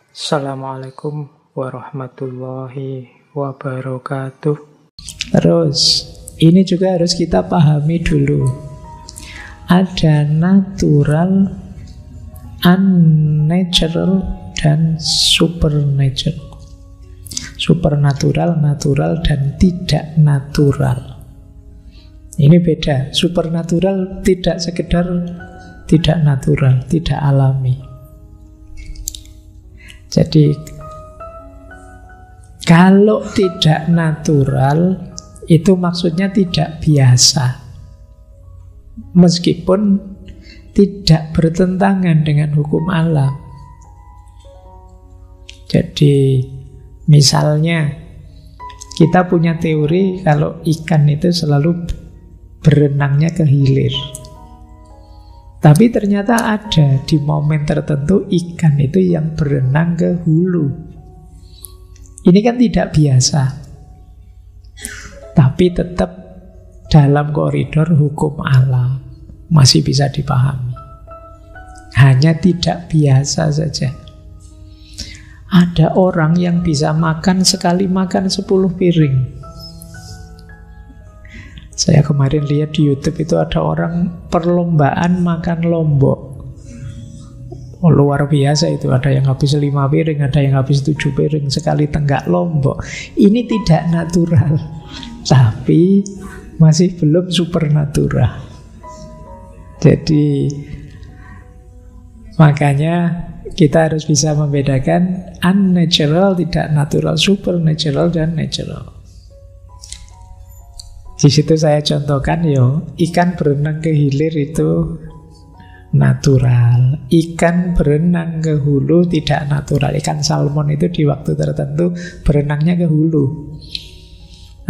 Assalamualaikum warahmatullahi wabarakatuh. Terus, ini juga harus kita pahami dulu. Ada natural, unnatural, dan supernatural. Supernatural, natural, dan tidak natural. Ini beda. Supernatural tidak sekedar tidak natural, tidak alami. Jadi kalau tidak natural itu maksudnya tidak biasa. Meskipun tidak bertentangan dengan hukum alam. Jadi misalnya kita punya teori kalau ikan itu selalu berenangnya ke hilir. Tapi ternyata ada di momen tertentu ikan itu yang berenang ke hulu. Ini kan tidak biasa. Tapi tetap dalam koridor hukum alam. Masih bisa dipahami. Hanya tidak biasa saja. Ada orang yang bisa makan sekali makan 10 piring. Saya kemarin lihat di YouTube itu ada orang perlombaan makan lombok. Oh, luar biasa itu. Ada yang habis 5 piring, ada yang habis 7 piring sekali tenggak lombok. Ini tidak natural. Tapi masih belum supernatural. Jadi makanya kita harus bisa membedakan unnatural, tidak natural, supernatural, dan natural. Di situ saya contohkan ikan berenang ke hilir itu natural. Ikan berenang ke hulu tidak natural. Ikan salmon itu di waktu tertentu berenangnya ke hulu.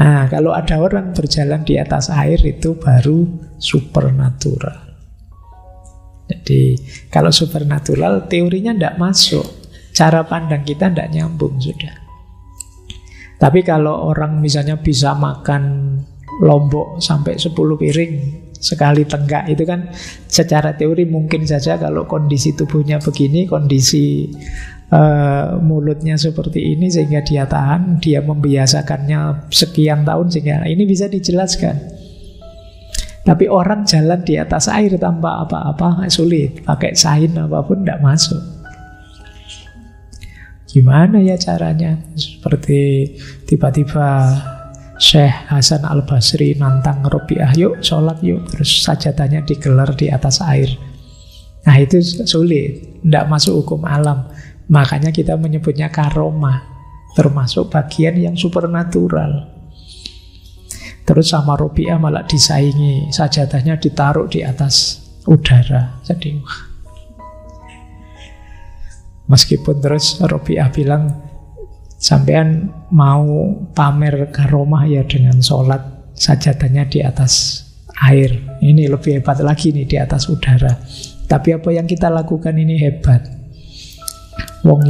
Nah, kalau ada orang berjalan di atas air itu baru supernatural. Jadi kalau supernatural teorinya tidak masuk. Cara pandang kita tidak nyambung sudah. Tapi kalau orang misalnya bisa makan lombok sampai 10 piring sekali tenggak, itu kan secara teori mungkin saja kalau kondisi tubuhnya begini, kondisi mulutnya seperti ini sehingga dia tahan, dia membiasakannya sekian tahun sehingga ini bisa dijelaskan. Tapi orang jalan di atas air tanpa apa-apa sulit, pakai sains apapun tidak masuk. Gimana ya caranya? Seperti tiba-tiba Syekh Hasan Al-Basri nantang Robiah, yuk sholat yuk, terus sajadahnya digelar di atas air. Nah itu sulit, tidak masuk hukum alam. Makanya kita menyebutnya karomah, termasuk bagian yang supernatural. Terus sama Robiah malah disaingi, sajadahnya ditaruh di atas udara. Jadi meskipun terus Robiah bilang, sampean mau pamer karomah ya dengan sholat sajadahnya di atas air. Ini lebih hebat lagi nih, di atas udara. Tapi apa yang kita lakukan ini hebat. Wong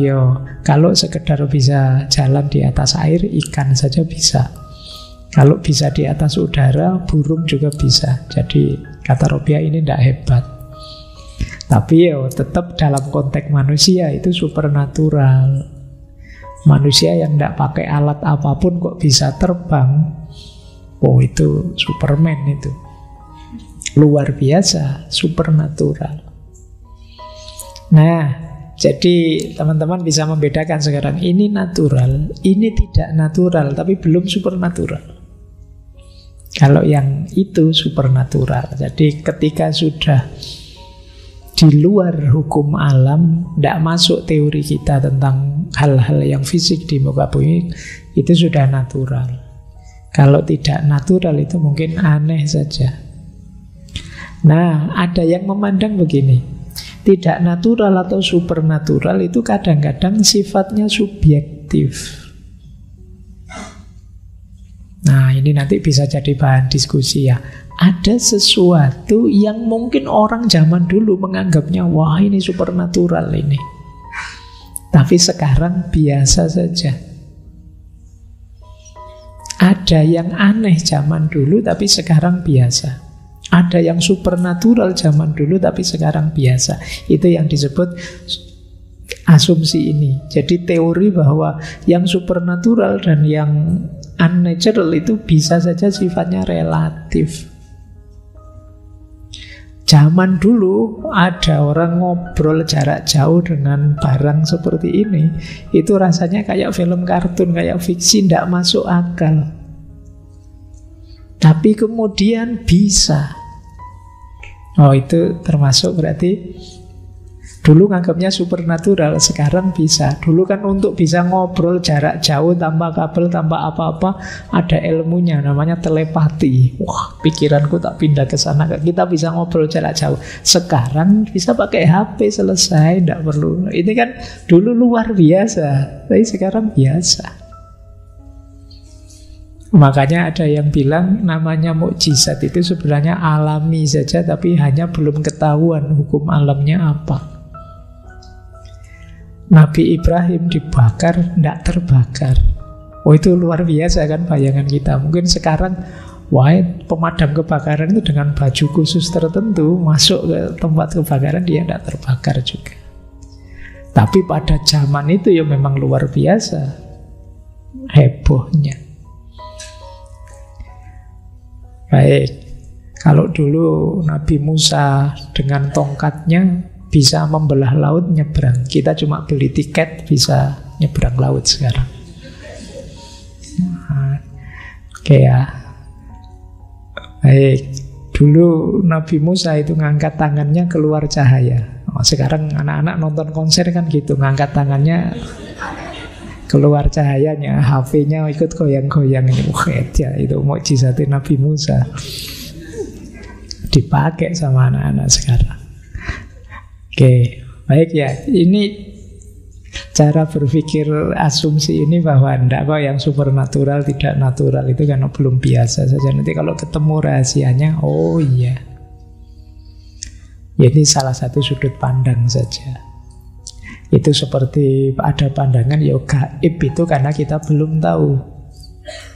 kalau sekedar bisa jalan di atas air, ikan saja bisa. Kalau bisa di atas udara, burung juga bisa. Jadi kata Robiah ini tidak hebat. Tapi tetap dalam konteks manusia itu supernatural. Manusia yang tidak pakai alat apapun kok bisa terbang. Oh itu Superman itu. Luar biasa, supernatural. Nah, jadi teman-teman bisa membedakan sekarang. Ini natural, ini tidak natural, tapi belum supernatural. Kalau yang itu supernatural. Jadi ketika sudah di luar hukum alam, tidak masuk teori kita tentang hal-hal yang fisik di muka bumi, itu sudah natural. Kalau tidak natural itu mungkin aneh saja. Nah, ada yang memandang begini, tidak natural atau supernatural itu kadang-kadang sifatnya subjektif. Nah, ini nanti bisa jadi bahan diskusi ya. Ada sesuatu yang mungkin orang zaman dulu menganggapnya, wah ini supernatural ini. Tapi sekarang biasa saja. Ada yang aneh zaman dulu tapi sekarang biasa. Ada yang supernatural zaman dulu tapi sekarang biasa. Itu yang disebut asumsi ini. Jadi teori bahwa yang supernatural dan yang unnatural itu bisa saja sifatnya relatif. Zaman dulu ada orang ngobrol jarak jauh dengan barang seperti ini, itu rasanya kayak film kartun, kayak fiksi, tidak masuk akal. Tapi kemudian bisa. Oh, itu termasuk berarti dulu nganggapnya supernatural, sekarang bisa. Dulu kan untuk bisa ngobrol jarak jauh tanpa kabel, tanpa apa-apa, ada ilmunya, namanya telepati. Wah, pikiranku tak pindah ke sana. Kita bisa ngobrol jarak jauh. Sekarang bisa pakai HP, selesai, tidak perlu. Ini kan dulu luar biasa, tapi sekarang biasa. Makanya ada yang bilang namanya mukjizat itu sebenarnya alami saja, tapi hanya belum ketahuan hukum alamnya apa. Nabi Ibrahim dibakar, tidak terbakar. Oh, itu luar biasa kan bayangan kita. Mungkin sekarang, wah, pemadam kebakaran itu dengan baju khusus tertentu masuk ke tempat kebakaran, dia tidak terbakar juga. Tapi pada zaman itu ya memang luar biasa hebohnya. Baik, kalau dulu Nabi Musa dengan tongkatnya bisa membelah laut, nyebrang. Kita cuma beli tiket bisa nyebrang laut sekarang. Oke ya. Baik. Dulu Nabi Musa itu ngangkat tangannya keluar cahaya. Sekarang anak-anak nonton konser kan gitu, ngangkat tangannya keluar cahayanya, HP-nya ikut goyang-goyang. Ini ya, itu mukjizatnya Nabi Musa. Dipakai sama anak-anak sekarang. Oke, baik ya. Ini cara berpikir asumsi ini bahwa enggak kok yang supernatural, tidak natural itu karena belum biasa saja. Nanti kalau ketemu rahasianya, oh iya. Ini salah satu sudut pandang saja. Itu seperti ada pandangan ya gaib itu karena kita belum tahu.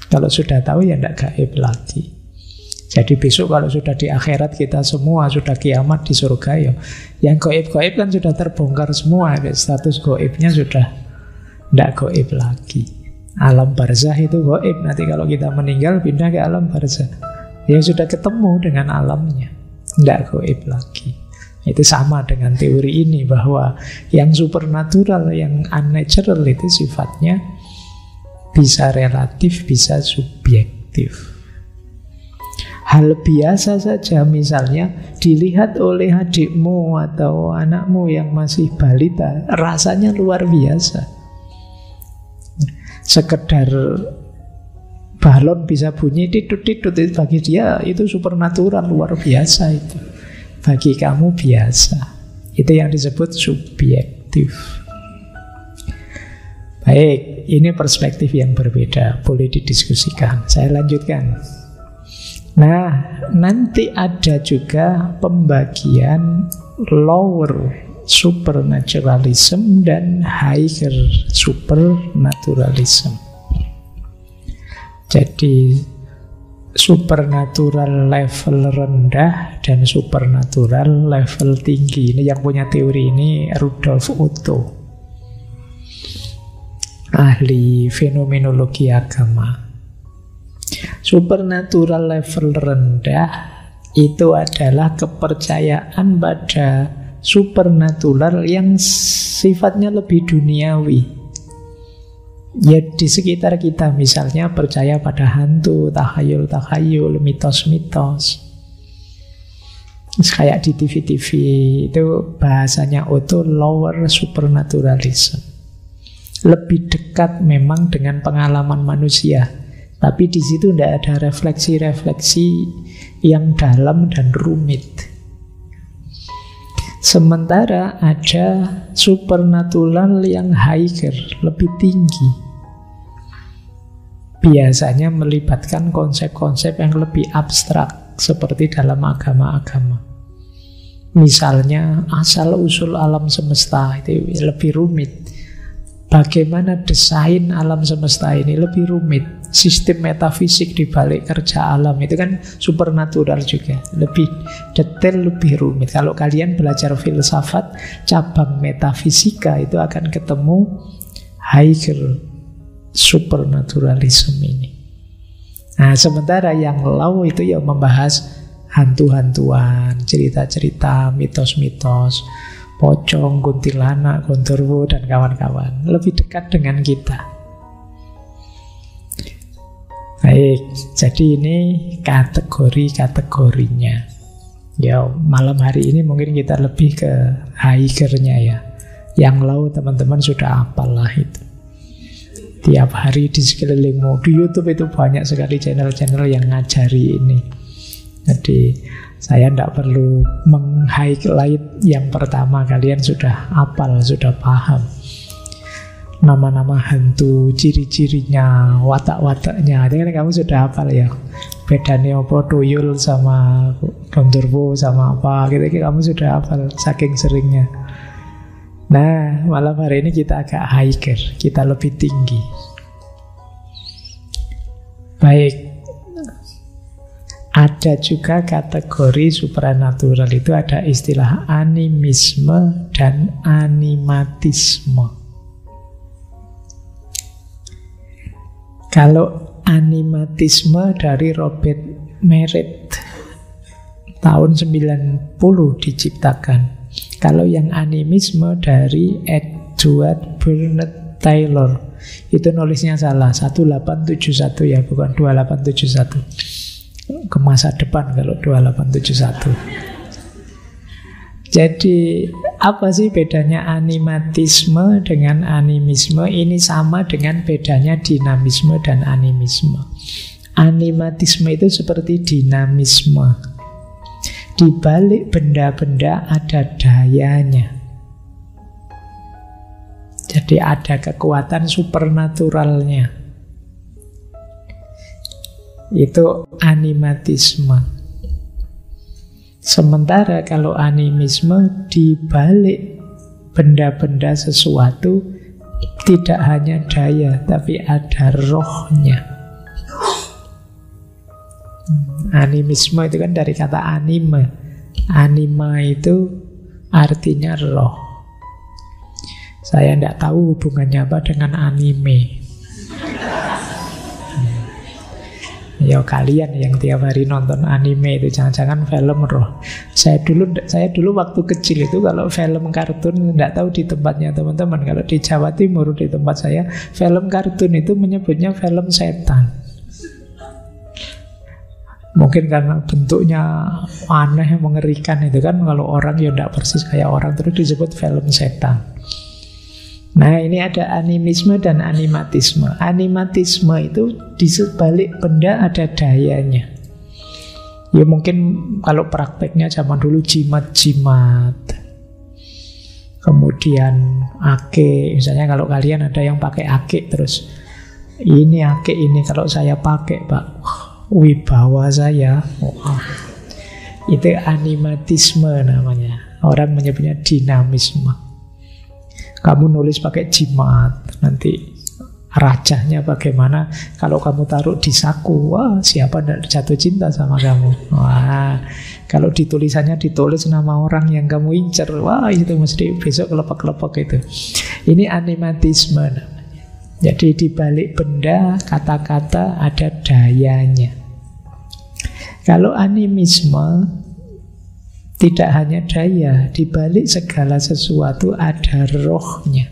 Kalau sudah tahu ya enggak gaib lagi. Jadi besok kalau sudah di akhirat kita semua sudah kiamat di surga ya, yang gaib-gaib kan sudah terbongkar semua, status gaibnya sudah tidak gaib lagi. Alam barzah itu gaib, nanti kalau kita meninggal pindah ke alam barzah, ya sudah ketemu dengan alamnya, tidak gaib lagi. Itu sama dengan teori ini bahwa yang supernatural, yang unnatural itu sifatnya bisa relatif, bisa subjektif. Hal biasa saja misalnya dilihat oleh adikmu atau anakmu yang masih balita, rasanya luar biasa. Sekedar balon bisa bunyi titut-titut, bagi dia itu supernatural, luar biasa itu. Bagi kamu biasa. Itu yang disebut subjektif. Baik, ini perspektif yang berbeda, boleh didiskusikan. Saya lanjutkan. Nah, nanti ada juga pembagian lower supernaturalism dan higher supernaturalism. Jadi supernatural level rendah dan supernatural level tinggi. Ini yang punya teori ini Rudolf Otto, ahli fenomenologi agama. Supernatural level rendah itu adalah kepercayaan pada supernatural yang sifatnya lebih duniawi. Ya di sekitar kita misalnya percaya pada hantu, takhayul-takhayul, mitos-mitos. Kayak di TV-TV itu bahasanya Otto lower supernaturalism. Lebih dekat memang dengan pengalaman manusia. Tapi di situ tidak ada refleksi-refleksi yang dalam dan rumit. Sementara ada supernatural yang higher, lebih tinggi. Biasanya melibatkan konsep-konsep yang lebih abstrak, seperti dalam agama-agama. Misalnya asal-usul alam semesta itu lebih rumit. bagaimana desain alam semesta ini lebih rumit. Sistem metafisik di balik kerja alam itu kan supernatural juga, lebih detail, lebih rumit. Kalau kalian belajar filsafat cabang metafisika itu akan ketemu Hegel, supernaturalisme ini. Nah, sementara yang law itu yang membahas hantu-hantuan, cerita-cerita, mitos-mitos, pocong, kuntilanak, gondorwo, dan kawan-kawan. Lebih dekat dengan kita. Baik, jadi ini kategori-kategorinya. Ya, malam hari ini mungkin kita lebih ke Heidegger-nya ya. Yang law teman-teman sudah hafal lah itu. Tiap hari di sekelilingmu, di YouTube itu banyak sekali channel-channel yang ngajari ini. Jadi saya tidak perlu meng-highlight yang pertama, kalian sudah hafal, sudah paham. Nama-nama hantu, ciri-cirinya, watak-wataknya, itu kan kamu sudah hafal ya. Bedanya apa tuyul sama gondorwo sama apa, gitu kamu sudah hafal saking seringnya. Nah, malam hari ini kita agak higher, kita lebih tinggi. Baik. Ada juga kategori supranatural, itu ada istilah animisme dan animatisme. Kalau animatisme dari Robert Merritt tahun 90 diciptakan. Kalau yang animisme dari Edward Burnett Taylor, itu nulisnya salah, 1871 ya, bukan 2871. Ke masa depan kalau 2871. Jadi apa sih bedanya animatisme dengan animisme? Ini sama dengan bedanya dinamisme dan animisme. Animatisme itu seperti dinamisme. Di balik benda-benda ada dayanya. Jadi ada kekuatan supernaturalnya. Itu animatisme. Sementara kalau animisme, di balik benda-benda sesuatu tidak hanya daya, tapi ada rohnya. Animisme itu kan dari kata anime. Anima itu artinya roh. Saya tidak tahu hubungannya apa dengan anime. Ya kalian yang tiap hari nonton anime itu jangan-jangan film roh. Saya dulu waktu kecil itu kalau film kartun, tidak tahu di tempatnya teman-teman, kalau di Jawa Timur di tempat saya, film kartun itu menyebutnya film setan. Mungkin karena bentuknya aneh, mengerikan itu kan, kalau orang ya tidak persis kayak orang, terus disebut film setan. Nah, ini ada animisme dan animatisme. Animatisme itu di sebalik benda ada dayanya. Ya mungkin kalau prakteknya zaman dulu jimat-jimat. Kemudian ake, misalnya kalau kalian ada yang pakai ake, terus ini ake ini kalau saya pakai, Pak, wibawa saya. Itu animatisme namanya. Orang menyebutnya dinamisme. Kamu nulis pakai jimat, nanti rajahnya bagaimana. Kalau kamu taruh di saku, wah siapa tidak jatuh cinta sama kamu. Wah, kalau di tulisannya ditulis nama orang yang kamu incer, wah itu mesti besok kelepek-kelepek itu. Ini animatisme namanya. Jadi di balik benda, kata-kata ada dayanya. Kalau animisme tidak hanya daya, di balik segala sesuatu ada rohnya.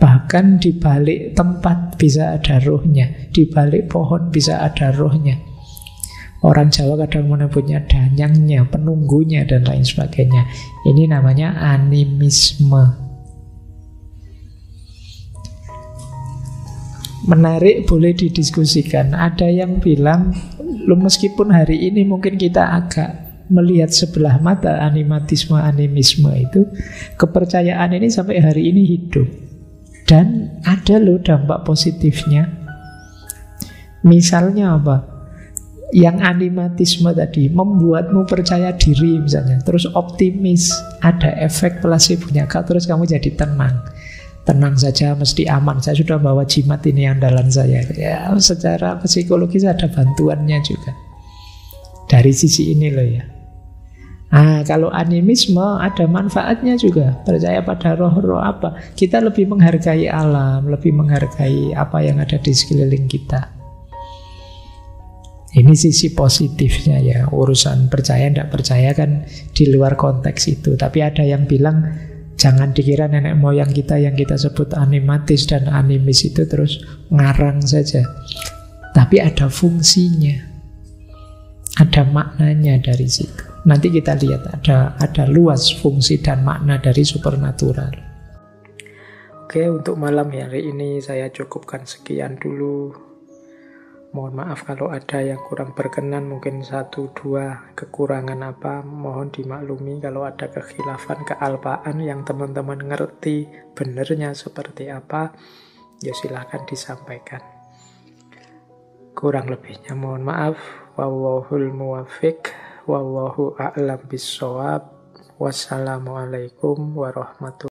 Bahkan di balik tempat bisa ada rohnya, di balik pohon bisa ada rohnya. Orang Jawa kadang menyebutnya danyangnya, penunggunya, dan lain sebagainya. Ini namanya animisme. Menarik, boleh didiskusikan. Ada yang bilang, meskipun hari ini mungkin kita agak melihat sebelah mata animatisme, animisme itu, kepercayaan ini sampai hari ini hidup. Dan ada loh dampak positifnya. Misalnya apa? Yang animatisme tadi membuatmu percaya diri misalnya, terus optimis, ada efek placebo-nya, terus kamu jadi tenang. tenang saja, mesti aman. Saya sudah bawa jimat, ini andalan saya. Ya, secara psikologis ada bantuannya juga. Dari sisi ini loh ya. Nah, kalau animisme ada manfaatnya juga. Percaya pada roh-roh apa. Kita lebih menghargai alam, lebih menghargai apa yang ada di sekeliling kita. Ini sisi positifnya ya. Urusan percaya tidak percaya kan di luar konteks itu. Tapi ada yang bilang, jangan dikira nenek moyang kita yang kita sebut animatis dan animis itu terus ngarang saja. Tapi ada fungsinya. Ada maknanya dari situ. Nanti kita lihat ada luas fungsi dan makna dari supernatural. Oke, untuk malam hari ini saya cukupkan sekian dulu. Mohon maaf kalau ada yang kurang berkenan, mungkin 1-2 kekurangan apa, mohon dimaklumi. Kalau ada kekhilafan, kealpaan yang teman-teman ngerti benernya seperti apa, ya silahkan disampaikan. Kurang lebihnya mohon maaf. Wallahul muwaffiq, wallahu a'lam bissawab. Wassalamualaikum warahmatullahi wabarakatuh.